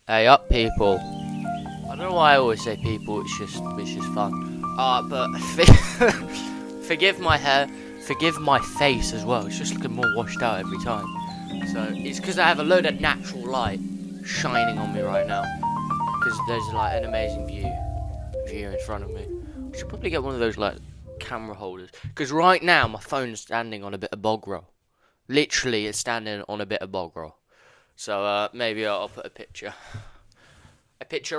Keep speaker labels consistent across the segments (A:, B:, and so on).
A: Hey up, people. I don't know why I always say people. It's just fun. But forgive my hair, forgive my face as well. It's just looking more washed out every time. So it's because I have a load of natural light shining on me right now. Because there's like an amazing view in front of me. I should probably get one of those like camera holders. Because right now my phone's standing on a bit of bog roll. Literally, it's standing on a bit of bog roll. So maybe I'll put a picture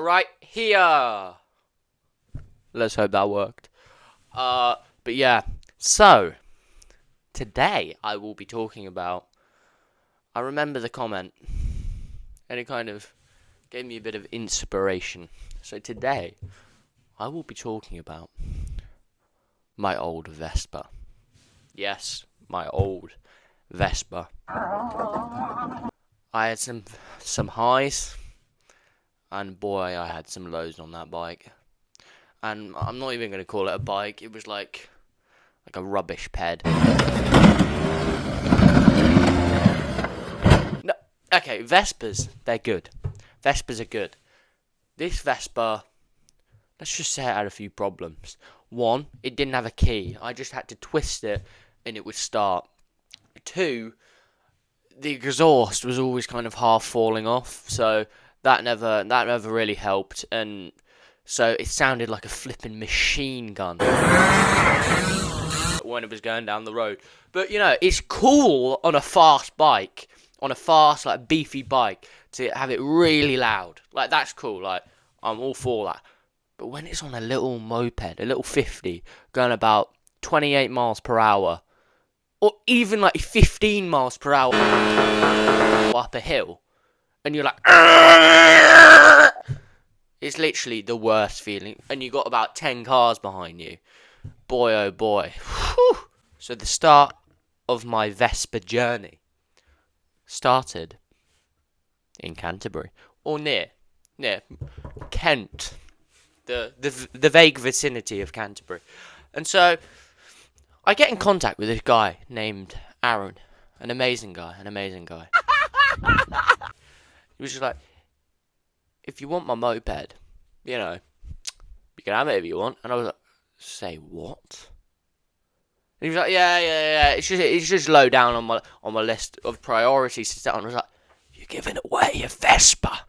A: right here. Let's hope that worked. But yeah, so today I will be talking about. I remember the comment, and it kind of gave me a bit of inspiration. So today I will be talking about my old Vespa. Yes, my old Vespa. I had some highs, and boy, I had some lows on that bike. And I'm not even going to call it a bike. It was like a rubbish ped. No, okay, Vespas, they're good. Vespas are good. This Vespa, let's just say it had a few problems. One, it didn't have a key. I just had to twist it and it would start. Two, the exhaust was always kind of half falling off, so that never really helped, and so it sounded like a flipping machine gun when it was going down the road. But you know, it's cool on a fast bike, on a fast like beefy bike, to have it really loud. Like that's cool. Like I'm all for that. But when it's on a little moped, a little 50, going about 28 miles per hour, or even like 15 miles per hour up a hill, and you're like, it's literally the worst feeling, and you got about 10 cars behind you. Boy, oh boy. Whew. So the start of my Vespa journey started in Canterbury, or near Kent, the vague vicinity of Canterbury. And so I get in contact with this guy named Aaron, an amazing guy. He was just like, if you want my moped, you know, you can have it if you want. And I was like, say what? And he was like, yeah. It's just low down on my list of priorities to set on. I was like, you're giving away a Vespa.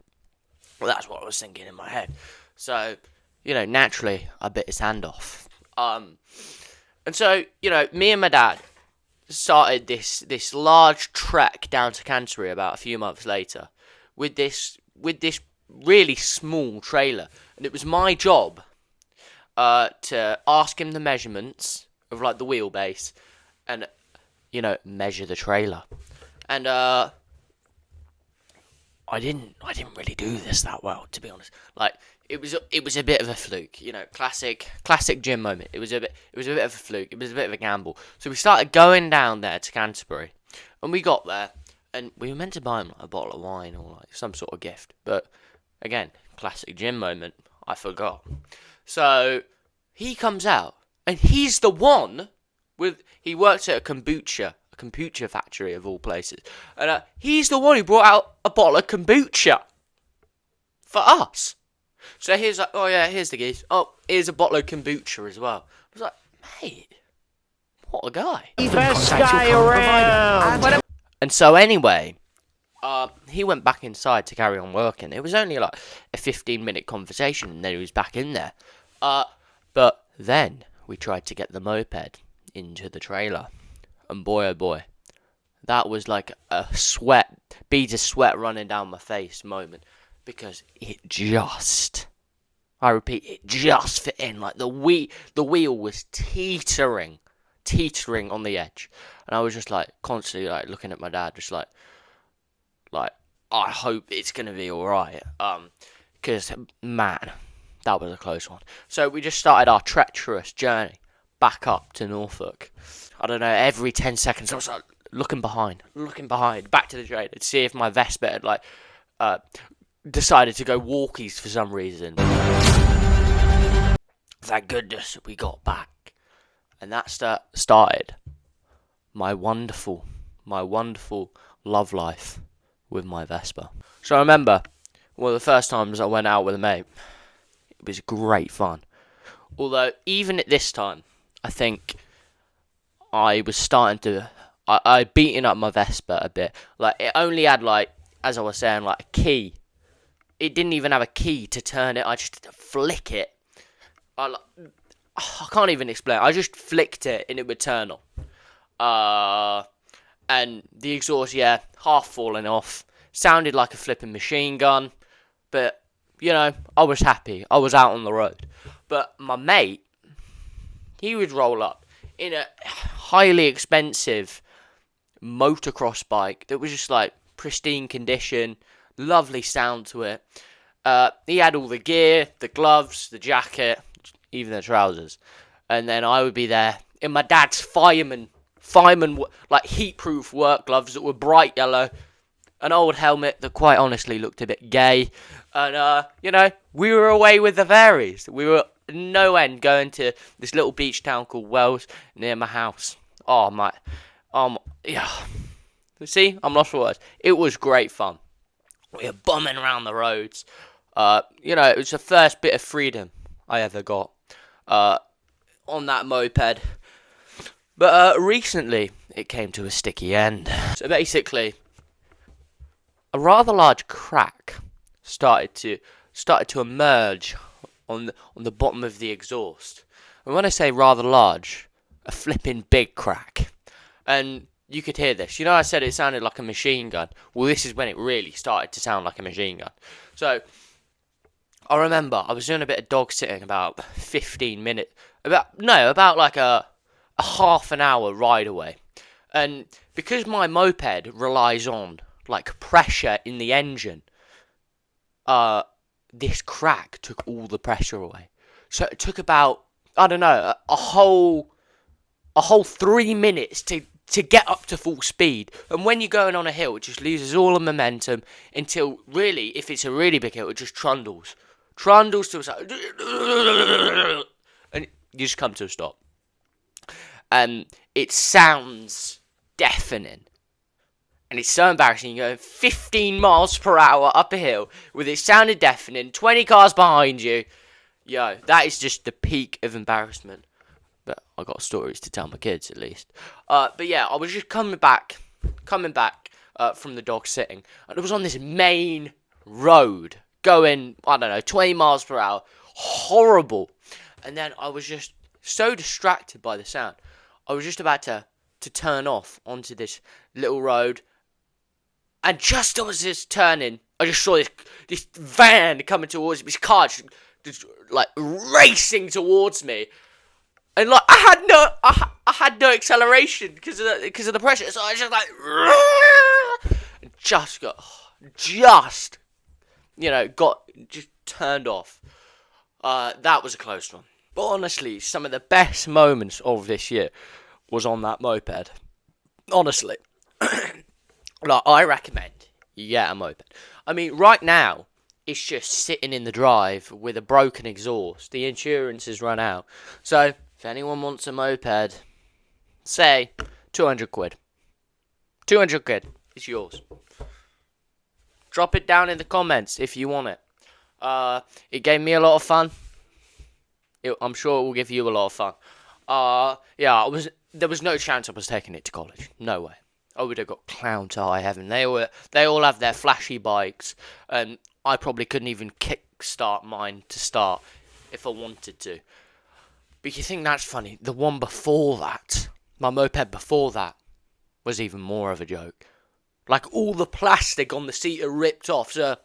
A: Well, that's what I was thinking in my head. So, you know, naturally, I bit his hand off. And so, you know, me and my dad started this large trek down to Canterbury about a few months later with this really small trailer, and it was my job to ask him the measurements of like the wheelbase and, you know, measure the trailer. And I didn't really do this that well, to be honest. Like it was a bit of a fluke, you know, classic gym moment. It was a bit of a fluke. It was a bit of a gamble. So we started going down there to Canterbury, and we got there, and we were meant to buy him like a bottle of wine or like some sort of gift. But again, classic gym moment. I forgot. So he comes out, and he's the one he works at a kombucha factory of all places, and he's the one who brought out a bottle of kombucha for us. So he's like, oh yeah, here's the geese. Oh, here's a bottle of kombucha as well. I was like, mate, what a guy.
B: Best guy around.
A: And so anyway, he went back inside to carry on working. It was only like a 15-minute conversation, and then he was back in there. But then we tried to get the moped into the trailer. And boy, oh boy, that was like a beads of sweat running down my face moment. Because it just fit in. Like the wheel was teetering on the edge. And I was just like constantly like looking at my dad, just like I hope it's going to be alright. Because, man, that was a close one. So we just started our treacherous journey back up to Norfolk. I don't know, every 10 seconds I was like looking behind, back to the train to see if my Vespa had like decided to go walkies for some reason. Thank goodness we got back. And that started my wonderful love life with my Vespa. So I remember Well, the first times I went out with a mate, it was great fun. Although, even at this time, I think I was starting to... I beaten up my Vespa a bit. Like, it only had, like, as I was saying, like, a key. It didn't even have a key to turn it. I just had to flick it. I can't even explain. I just flicked it and it would turn on. And the exhaust, yeah, half falling off. Sounded like a flipping machine gun. But, you know, I was happy. I was out on the road. But my mate, he would roll up in a highly expensive motocross bike that was just like pristine condition, lovely sound to it. He had all the gear, the gloves, the jacket, even the trousers. And then I would be there in my dad's fireman like heat-proof work gloves that were bright yellow, an old helmet that quite honestly looked a bit gay, and you know, we were away with the fairies. We were no end going to this little beach town called Wells near my house. Oh my, yeah. See, I'm lost for words. It was great fun. We were bumming around the roads. You know, it was the first bit of freedom I ever got on that moped. But recently, it came to a sticky end. So basically, a rather large crack started to emerge on the bottom of the exhaust. And when I say rather large, a flipping big crack. And you could hear this. You know, I said it sounded like a machine gun. Well, this is when it really started to sound like a machine gun. So I remember I was doing a bit of dog sitting about 15 minutes. About like a half an hour ride away. And because my moped relies on like pressure in the engine, this crack took all the pressure away. So it took about, I don't know, a whole 3 minutes to get up to full speed. And when you're going on a hill, it just loses all the momentum until, really, if it's a really big hill, it just trundles to a side, and you just come to a stop. And it sounds deafening. And it's so embarrassing. You're going 15 miles per hour up a hill with it sounding deafening, 20 cars behind you. Yo, that is just the peak of embarrassment. But I got stories to tell my kids, at least. But yeah, I was just coming back from the dog sitting. And it was on this main road going, I don't know, 20 miles per hour. Horrible. And then I was just so distracted by the sound. I was just about to turn off onto this little road. And just as I was just turning, I just saw this van coming towards me. This car just like racing towards me. And like I had no acceleration because of the pressure. So I was just like just turned off. That was a close one. But honestly, some of the best moments of this year was on that moped. Honestly. Like, I recommend you get a moped. I mean, right now, it's just sitting in the drive with a broken exhaust. The insurance has run out. So, if anyone wants a moped, say, 200 quid. 200 quid. It's yours. Drop it down in the comments if you want it. It gave me a lot of fun. I'm sure it will give you a lot of fun. There was no chance I was taking it to college. No way. I would have got clown to high heaven. They all have their flashy bikes, and I probably couldn't even kick-start mine to start if I wanted to. But you think that's funny? The one before that, my moped before that, was even more of a joke. Like, all the plastic on the seat are ripped off, so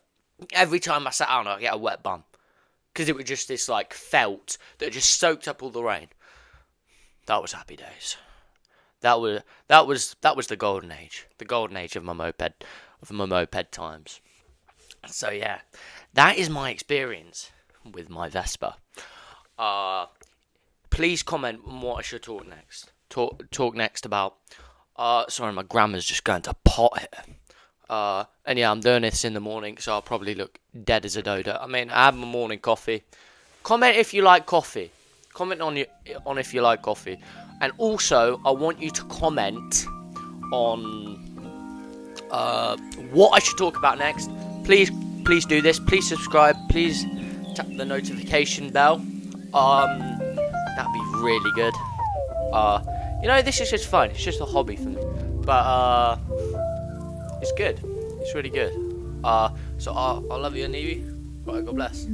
A: every time I sat down, I get a wet bum. Because it was just this, like, felt that just soaked up all the rain. That was happy days. That was the golden age of my moped times. So yeah, that is my experience with my Vespa. Please comment on what I should talk next. Talk next about. Sorry, my grammar's just going to pot here. And yeah, I'm doing this in the morning, so I'll probably look dead as a dodo. I mean, I have my morning coffee. Comment if you like coffee. Comment on if you like coffee. And also, I want you to comment on what I should talk about next. Please please do this. Please subscribe. Please tap the notification bell. That'd be really good. You know, this is just fun. It's just a hobby for me, but it's good. It's really good. So I love you, Anibi. Right, God bless.